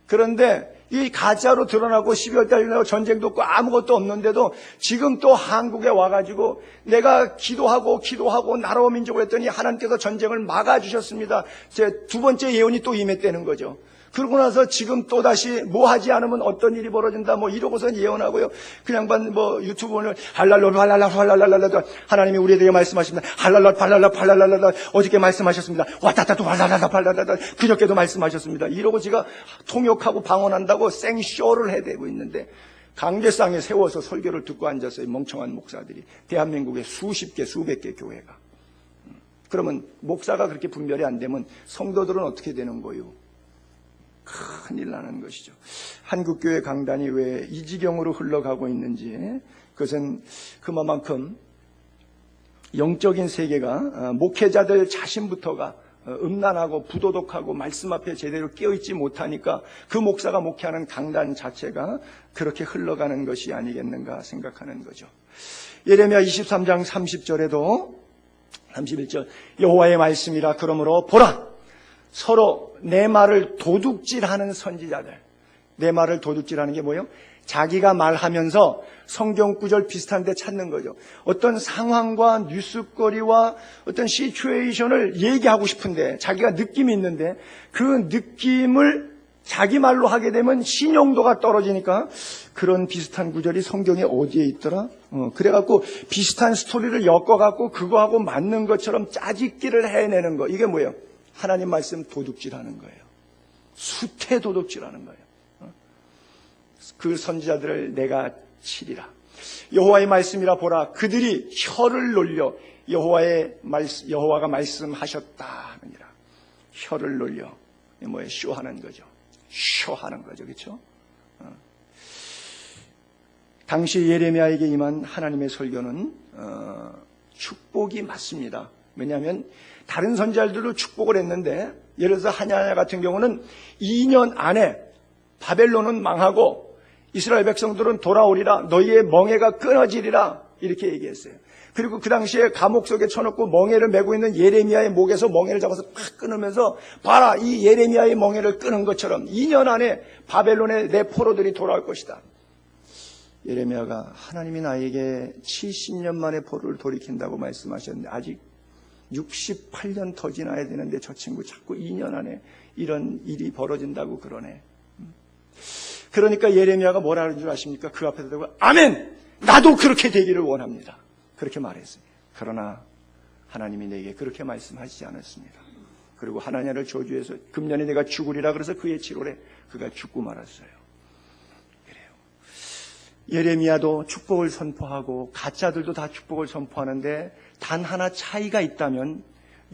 그런데 이 가짜로 드러나고 12월 달에 전쟁도 없고 아무것도 없는데도 지금 또 한국에 와가지고 내가 기도하고 나라와 민족을 했더니 하나님께서 전쟁을 막아주셨습니다. 제 두 번째 예언이 또 임했다는 거죠. 그러고 나서 지금 또다시 하지 않으면 어떤 일이 벌어진다 이러고서 예언하고요. 그 양반 유튜브 오늘 할랄랄랄랄랄랄랄랄 하나님이 우리에게 말씀하십니다. 할랄랄랄랄랄랄랄 어저께 말씀하셨습니다. 와따따도 할랄랄랄랄랄 그저께도 말씀하셨습니다. 이러고 제가 통역하고 방언한다고 생쇼를 해대고 있는데 강제상에 세워서 설교를 듣고 앉았어요. 멍청한 목사들이. 대한민국에 수십 개 수백 개 교회가. 그러면 목사가 그렇게 분별이 안 되면 성도들은 어떻게 되는 거예요? 큰일 나는 것이죠. 한국교회 강단이 왜 이 지경으로 흘러가고 있는지 그것은 그만큼 영적인 세계가 목회자들 자신부터가 음란하고 부도덕하고 말씀 앞에 제대로 깨어있지 못하니까 그 목사가 목회하는 강단 자체가 그렇게 흘러가는 것이 아니겠는가 생각하는 거죠. 예레미야 23장 30절에도 31절 여호와의 말씀이라 그러므로 보라 서로 내 말을 도둑질하는 선지자들. 내 말을 도둑질하는 게 뭐예요? 자기가 말하면서 성경 구절 비슷한 데 찾는 거죠. 어떤 상황과 뉴스거리와 어떤 시츄에이션을 얘기하고 싶은데 자기가 느낌이 있는데 그 느낌을 자기 말로 하게 되면 신용도가 떨어지니까 그런 비슷한 구절이 성경에 어디에 있더라? 그래갖고 비슷한 스토리를 엮어갖고 그거하고 맞는 것처럼 짜집기를 해내는 거. 이게 뭐예요? 하나님 말씀 도둑질하는 거예요. 수태 도둑질하는 거예요. 그 선지자들을 내가 치리라. 여호와의 말씀이라 보라. 그들이 혀를 놀려 여호와가 말씀하셨다 하느니라. 혀를 놀려. 뭐예요? 쇼하는 거죠. 쇼하는 거죠. 그렇죠? 당시 예레미야에게 임한 하나님의 설교는 축복이 맞습니다. 왜냐하면 다른 선지자들도 축복을 했는데 예를 들어서 하냐냐 같은 경우는 2년 안에 바벨론은 망하고 이스라엘 백성들은 돌아오리라. 너희의 멍에가 끊어지리라. 이렇게 얘기했어요. 그리고 그 당시에 감옥 속에 쳐놓고 멍에를 메고 있는 예레미야의 목에서 멍에를 잡아서 팍 끊으면서 봐라 이 예레미야의 멍에를 끊은 것처럼 2년 안에 바벨론의 내 포로들이 돌아올 것이다. 예레미야가 하나님이 나에게 70년 만에 포로를 돌이킨다고 말씀하셨는데 아직 68년 더 지나야 되는데 저 친구 자꾸 2년 안에 이런 일이 벌어진다고 그러네. 그러니까 예레미야가 뭐라 하는 줄 아십니까? 그 앞에서 대고 아멘! 나도 그렇게 되기를 원합니다. 그렇게 말했습니다. 그러나 하나님이 내게 그렇게 말씀하시지 않았습니다. 그리고 하나냐를 저주해서 금년에 내가 죽으리라 그래서 그의 7월에 그가 죽고 말았어요. 그래요. 예레미야도 축복을 선포하고 가짜들도 다 축복을 선포하는데 단 하나 차이가 있다면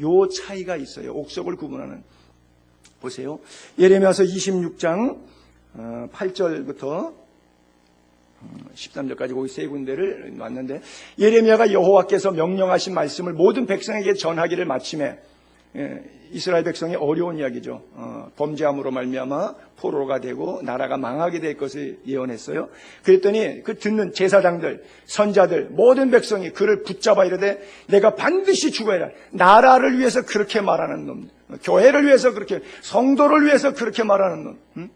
요 차이가 있어요. 옥석을 구분하는. 보세요. 예레미야서 26장 8절부터 13절까지 거기 세 군데를 놨는데, 예레미야가 여호와께서 명령하신 말씀을 모든 백성에게 전하기를 마침에, 이스라엘 백성이 어려운 이야기죠. 범죄함으로 말미암아 포로가 되고 나라가 망하게 될 것을 예언했어요. 그랬더니 그 듣는 제사장들, 선자들, 모든 백성이 그를 붙잡아 이르되 내가 반드시 죽어야 해. 나라를 위해서 그렇게 말하는 놈, 교회를 위해서 그렇게, 성도를 위해서 그렇게 말하는 놈,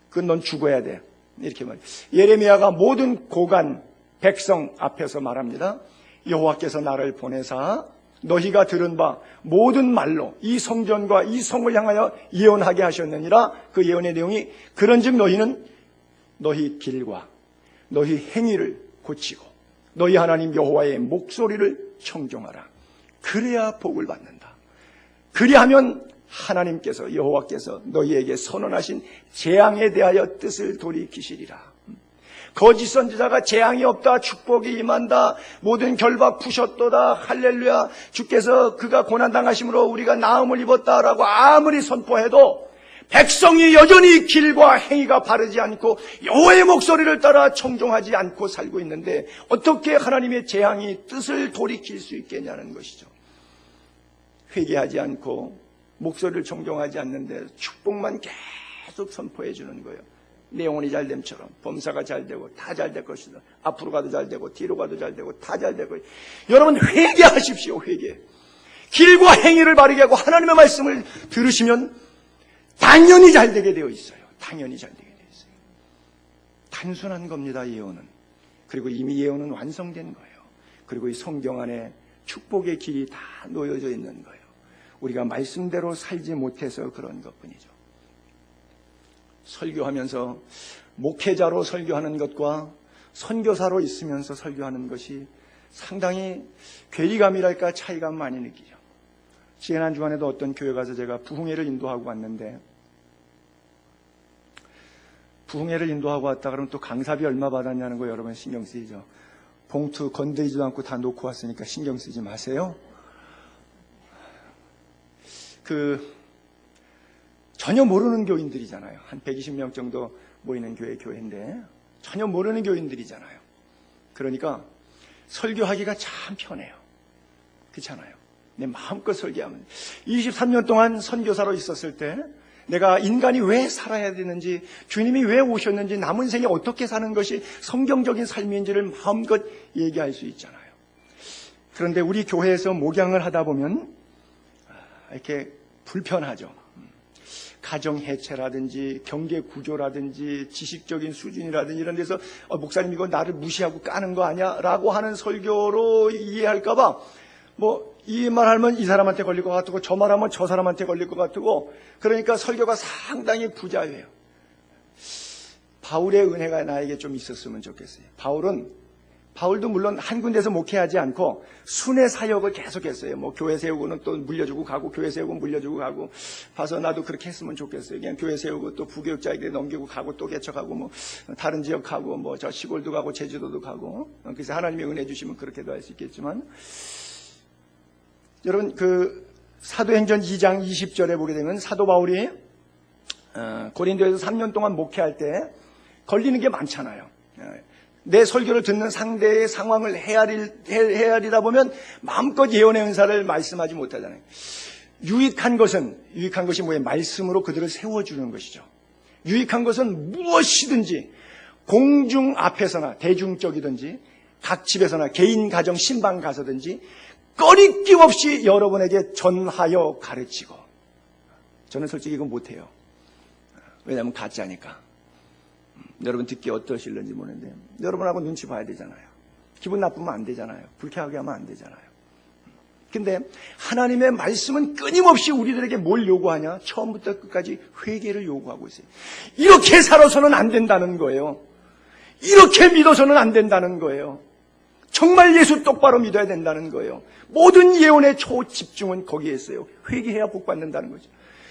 그건 넌 죽어야 돼. 이렇게 말해요. 예레미야가 모든 고관 백성 앞에서 말합니다. 여호와께서 나를 보내사 너희가 들은 바 모든 말로 이 성전과 이 성을 향하여 예언하게 하셨느니라. 그 예언의 내용이 그런즉 너희는 너희 길과 너희 행위를 고치고 너희 하나님 여호와의 목소리를 청종하라. 그래야 복을 받는다. 그리하면 하나님께서, 여호와께서 너희에게 선언하신 재앙에 대하여 뜻을 돌이키시리라. 거짓 선지자가 재앙이 없다, 축복이 임한다, 모든 결박 푸셨도다, 할렐루야, 주께서 그가 고난당하심으로 우리가 나음을 입었다라고 아무리 선포해도 백성이 여전히 길과 행위가 바르지 않고 여호와의 목소리를 따라 청종하지 않고 살고 있는데 어떻게 하나님의 재앙이 뜻을 돌이킬 수 있겠냐는 것이죠. 회개하지 않고 목소리를 청종하지 않는데 축복만 계속 선포해 주는 거예요. 내 영혼이 잘됨처럼 범사가 잘되고 다 잘 될 것이다. 앞으로 가도 잘되고 뒤로 가도 잘되고 다 잘되고. 여러분 회개하십시오. 회개. 길과 행위를 바르게 하고 하나님의 말씀을 들으시면 당연히 잘되게 되어 있어요. 당연히 잘되게 되어 있어요. 단순한 겁니다. 예언은. 그리고 이미 예언은 완성된 거예요. 그리고 이 성경 안에 축복의 길이 다 놓여져 있는 거예요. 우리가 말씀대로 살지 못해서 그런 것뿐이죠. 설교하면서 목회자로 설교하는 것과 선교사로 있으면서 설교하는 것이 상당히 괴리감이랄까 차이가 많이 느끼죠. 지난 주간에도 어떤 교회 가서 제가 부흥회를 인도하고 왔는데, 부흥회를 인도하고 왔다 그러면 또 강사비 얼마 받았냐는 거 여러분 신경 쓰이죠. 봉투 건드리지도 않고 다 놓고 왔으니까 신경 쓰지 마세요. 전혀 모르는 교인들이잖아요. 한 120명 정도 모이는 교회인데 전혀 모르는 교인들이잖아요. 그러니까 설교하기가 참 편해요. 그렇잖아요. 내 마음껏 설교하면. 23년 동안 선교사로 있었을 때 내가 인간이 왜 살아야 되는지, 주님이 왜 오셨는지, 남은 생에 어떻게 사는 것이 성경적인 삶인지를 마음껏 얘기할 수 있잖아요. 그런데 우리 교회에서 목양을 하다 보면 이렇게 불편하죠. 가정 해체라든지 경계 구조라든지 지식적인 수준이라든지 이런 데서 목사님 이거 나를 무시하고 까는 거 아니야? 라고 하는 설교로 이해할까 봐 이 말하면 이 사람한테 걸릴 것 같고 저 말하면 저 사람한테 걸릴 것 같고, 그러니까 설교가 상당히 부자예요. 바울의 은혜가 나에게 좀 있었으면 좋겠어요. 바울도 물론 한 군데서 목회하지 않고 순회 사역을 계속했어요. 교회 세우고는 또 물려주고 가고, 교회 세우고 물려주고 가고. 봐서 나도 그렇게 했으면 좋겠어요. 그냥 교회 세우고 또 부교육자에게 넘기고 가고 또 개척하고 다른 지역 가고 저 시골도 가고 제주도도 가고. 그래서 하나님이 은혜 주시면 그렇게도 할 수 있겠지만, 여러분 사도행전 2장 20절에 보게 되면 사도 바울이 고린도에서 3년 동안 목회할 때 걸리는 게 많잖아요. 내 설교를 듣는 상대의 상황을 헤아리다 보면 마음껏 예언의 은사를 말씀하지 못하잖아요. 유익한 것이 뭐예요? 말씀으로 그들을 세워주는 것이죠. 유익한 것은 무엇이든지 공중 앞에서나 대중적이든지 각 집에서나 개인 가정 신방 가서든지 꺼리낌 없이 여러분에게 전하여 가르치고. 저는 솔직히 이건 못해요. 왜냐하면 가짜니까. 여러분 듣기 어떠실는지 모르는데 여러분하고 눈치 봐야 되잖아요. 기분 나쁘면 안 되잖아요. 불쾌하게 하면 안 되잖아요. 근데 하나님의 말씀은 끊임없이 우리들에게 뭘 요구하냐? 처음부터 끝까지 회개를 요구하고 있어요. 이렇게 살아서는 안 된다는 거예요. 이렇게 믿어서는 안 된다는 거예요. 정말 예수 똑바로 믿어야 된다는 거예요. 모든 예언의 초집중은 거기에 있어요. 회개해야 복 받는다는 거죠.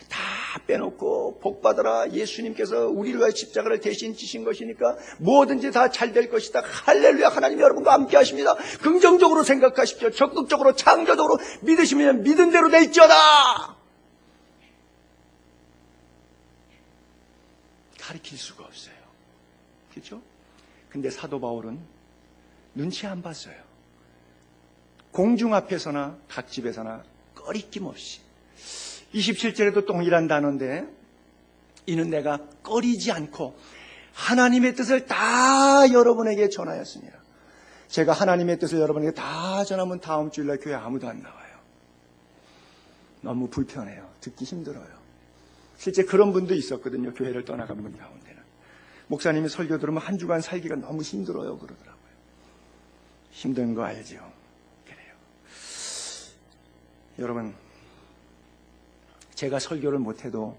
다 빼놓고 복 받아라. 예수님께서 우리를 위해 십자가를 대신 지신 것이니까 뭐든지 다 잘 될 것이다. 할렐루야. 하나님 여러분과 함께 하십니다. 긍정적으로 생각하십시오. 적극적으로 창조적으로 믿으시면 믿은 대로 될지어다. 가르칠 수가 없어요. 그렇죠? 근데 사도 바울은 눈치 안 봤어요. 공중 앞에서나 각 집에서나 꺼리낌 없이 27절에도 동일한 단어인데 이는 내가 꺼리지 않고 하나님의 뜻을 다 여러분에게 전하였습니다. 제가 하나님의 뜻을 여러분에게 다 전하면 다음 주일날 교회 아무도 안 나와요. 너무 불편해요. 듣기 힘들어요. 실제 그런 분도 있었거든요. 교회를 떠나간 분 가운데는. 목사님이 설교 들으면 한 주간 살기가 너무 힘들어요 그러더라고요. 힘든 거 알죠? 그래요. 여러분, 제가 설교를 못해도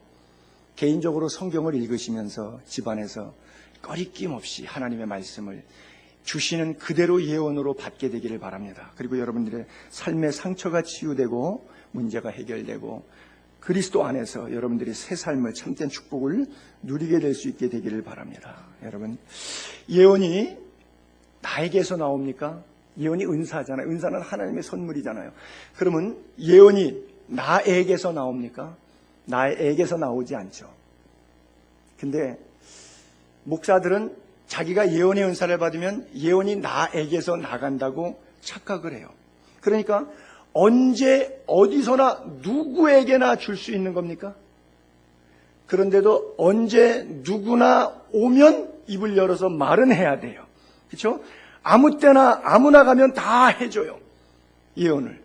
개인적으로 성경을 읽으시면서 집안에서 꺼리낌 없이 하나님의 말씀을 주시는 그대로 예언으로 받게 되기를 바랍니다. 그리고 여러분들의 삶의 상처가 치유되고 문제가 해결되고 그리스도 안에서 여러분들이 새 삶을 참된 축복을 누리게 될 수 있게 되기를 바랍니다. 여러분, 예언이 나에게서 나옵니까? 예언이 은사잖아요. 은사는 하나님의 선물이잖아요. 그러면 예언이 나에게서 나옵니까? 나에게서 나오지 않죠. 근데 목사들은 자기가 예언의 은사를 받으면 예언이 나에게서 나간다고 착각을 해요. 그러니까 언제 어디서나 누구에게나 줄 수 있는 겁니까? 그런데도 언제 누구나 오면 입을 열어서 말은 해야 돼요. 그렇죠? 아무 때나 아무나 가면 다 해줘요. 예언을.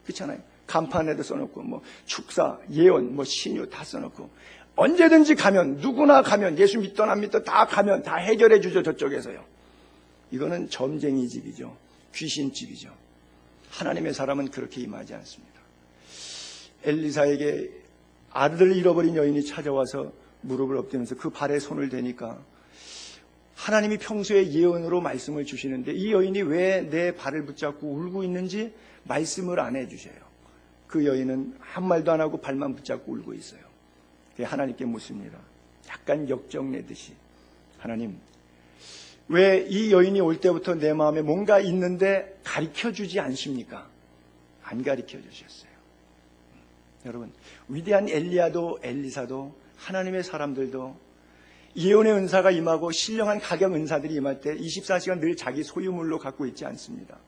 그렇잖아요. 간판에도 써놓고 뭐 축사, 예언, 뭐 신유 다 써놓고 언제든지 가면 누구나 가면 예수 믿던 안 믿던 다 가면 다 해결해 주죠. 저쪽에서요. 이거는 점쟁이 집이죠. 귀신 집이죠. 하나님의 사람은 그렇게 임하지 않습니다. 엘리사에게 아들을 잃어버린 여인이 찾아와서 무릎을 엎드리면서 그 발에 손을 대니까 하나님이 평소에 예언으로 말씀을 주시는데 이 여인이 왜 내 발을 붙잡고 울고 있는지 말씀을 안 해주셔요. 그 여인은 한 말도 안 하고 발만 붙잡고 울고 있어요. 하나님께 묻습니다. 약간 역정내듯이, 하나님, 왜 이 여인이 올 때부터 내 마음에 뭔가 있는데 가르쳐주지 않습니까? 안 가르쳐주셨어요. 여러분, 위대한 엘리야도 엘리사도 하나님의 사람들도 예언의 은사가 임하고 신령한 가경 은사들이 임할 때 24시간 늘 자기 소유물로 갖고 있지 않습니다.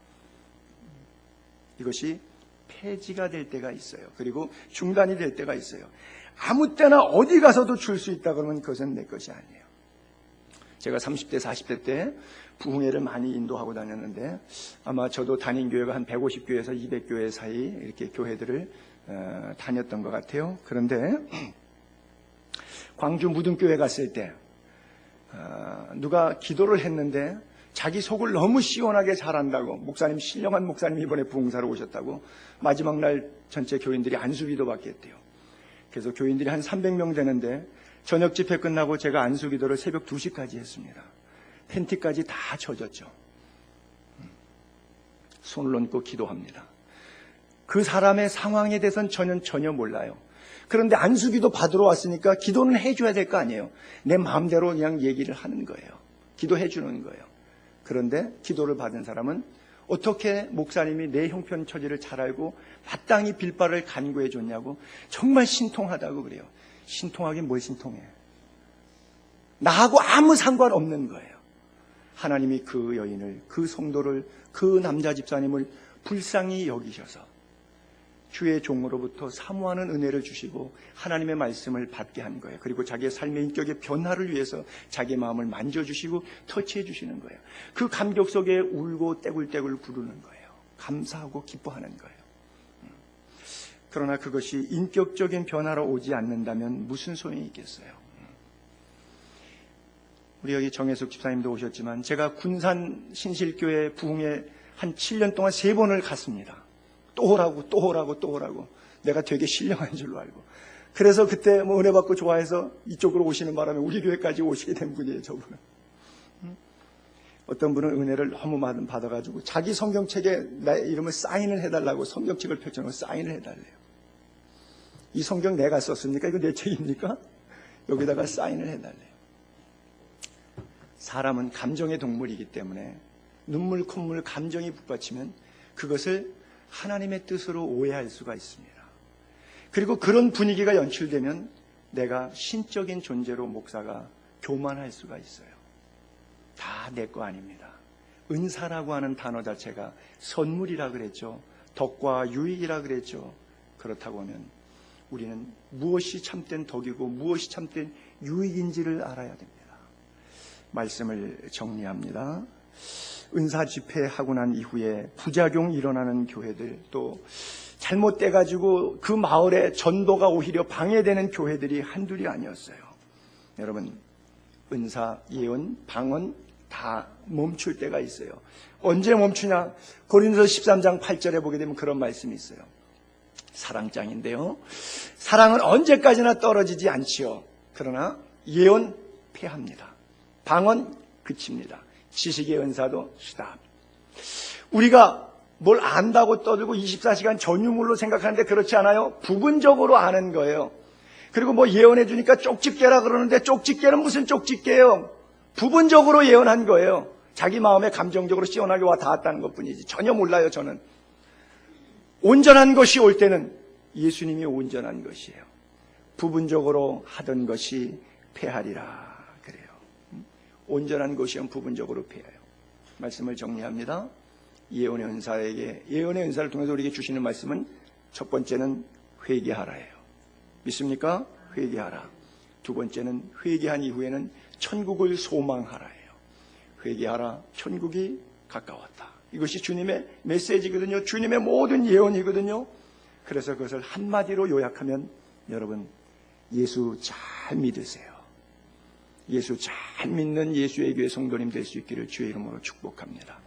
이것이 폐지가 될 때가 있어요. 그리고 중단이 될 때가 있어요. 아무 때나 어디 가서도 줄 수 있다 그러면 그것은 내 것이 아니에요. 제가 30대 40대 때 부흥회를 많이 인도하고 다녔는데 아마 저도 다닌 교회가 한 150교회에서 200교회 사이 이렇게 교회들을 다녔던 것 같아요. 그런데 광주 무등교회 갔을 때 누가 기도를 했는데 자기 속을 너무 시원하게 잘한다고, 목사님, 신령한 목사님 이번에 부흥사로 오셨다고 마지막 날 전체 교인들이 안수기도 받겠대요. 그래서 교인들이 한 300명 되는데 저녁 집회 끝나고 제가 안수기도를 새벽 2시까지 했습니다. 팬티까지 다 젖었죠. 손을 얹고 기도합니다. 그 사람의 상황에 대해서는 저는 전혀 몰라요. 그런데 안수기도 받으러 왔으니까 기도는 해줘야 될 거 아니에요. 내 마음대로 그냥 얘기를 하는 거예요. 기도해 주는 거예요. 그런데 기도를 받은 사람은 어떻게 목사님이 내 형편 처지를 잘 알고 마땅히 빌바를 간구해 줬냐고 정말 신통하다고 그래요. 신통하긴 뭘 신통해. 나하고 아무 상관없는 거예요. 하나님이 그 여인을, 그 성도를, 그 남자 집사님을 불쌍히 여기셔서 주의 종으로부터 사모하는 은혜를 주시고 하나님의 말씀을 받게 한 거예요. 그리고 자기의 삶의 인격의 변화를 위해서 자기의 마음을 만져주시고 터치해 주시는 거예요. 그 감격 속에 울고 떼굴떼굴 구르는 거예요. 감사하고 기뻐하는 거예요. 그러나 그것이 인격적인 변화로 오지 않는다면 무슨 소용이 있겠어요? 우리 여기 정혜숙 집사님도 오셨지만 제가 군산 신실교회 부흥회 한 7년 동안 3번을 갔습니다. 또 오라고 또 오라고 또 오라고. 내가 되게 신령한 줄로 알고. 그래서 그때 뭐 은혜 받고 좋아해서 이쪽으로 오시는 바람에 우리 교회까지 오시게 된 분이에요. 저분은. 어떤 분은 은혜를 너무 받아가지고 자기 성경책에 나의 이름을 사인을 해달라고 성경책을 펼쳐놓고 사인을 해달래요. 이 성경 내가 썼습니까? 이거 내 책입니까? 여기다가 사인을 해달래요. 사람은 감정의 동물이기 때문에 눈물, 콧물, 감정이 북받치면 그것을 하나님의 뜻으로 오해할 수가 있습니다. 그리고 그런 분위기가 연출되면 내가 신적인 존재로 목사가 교만할 수가 있어요. 다 내 거 아닙니다. 은사라고 하는 단어 자체가 선물이라 그랬죠. 덕과 유익이라 그랬죠. 그렇다고 하면 우리는 무엇이 참된 덕이고 무엇이 참된 유익인지를 알아야 됩니다. 말씀을 정리합니다. 은사 집회하고 난 이후에 부작용 일어나는 교회들, 또 잘못돼가지고 그 마을의 전도가 오히려 방해되는 교회들이 한둘이 아니었어요. 여러분, 은사, 예언, 방언 다 멈출 때가 있어요. 언제 멈추냐? 고린도서 13장 8절에 보게 되면 그런 말씀이 있어요. 사랑장인데요, 사랑은 언제까지나 떨어지지 않지요. 그러나 예언 패합니다. 방언 그칩니다. 지식의 은사도 스탑. 우리가 뭘 안다고 떠들고 24시간 전유물로 생각하는데 그렇지 않아요. 부분적으로 아는 거예요. 그리고 뭐 예언해 주니까 쪽집게라 그러는데 쪽집게는 무슨 쪽집게예요? 부분적으로 예언한 거예요. 자기 마음에 감정적으로 시원하게 와 닿았다는 것뿐이지 전혀 몰라요. 저는 온전한 것이 올 때는 예수님이 온전한 것이에요. 부분적으로 하던 것이 패하리라 그래요. 온전한 것이면 부분적으로 패해요. 말씀을 정리합니다. 예언의 은사를 통해서 우리에게 주시는 말씀은 첫 번째는 회개하라예요. 믿습니까? 회개하라. 두 번째는 회개한 이후에는 천국을 소망하라예요. 회개하라. 천국이 가까웠다. 이것이 주님의 메시지거든요. 주님의 모든 예언이거든요. 그래서 그것을 한마디로 요약하면 여러분, 예수 잘 믿으세요. 예수 잘 믿는 예수의 교회 성도님 될 수 있기를 주의 이름으로 축복합니다.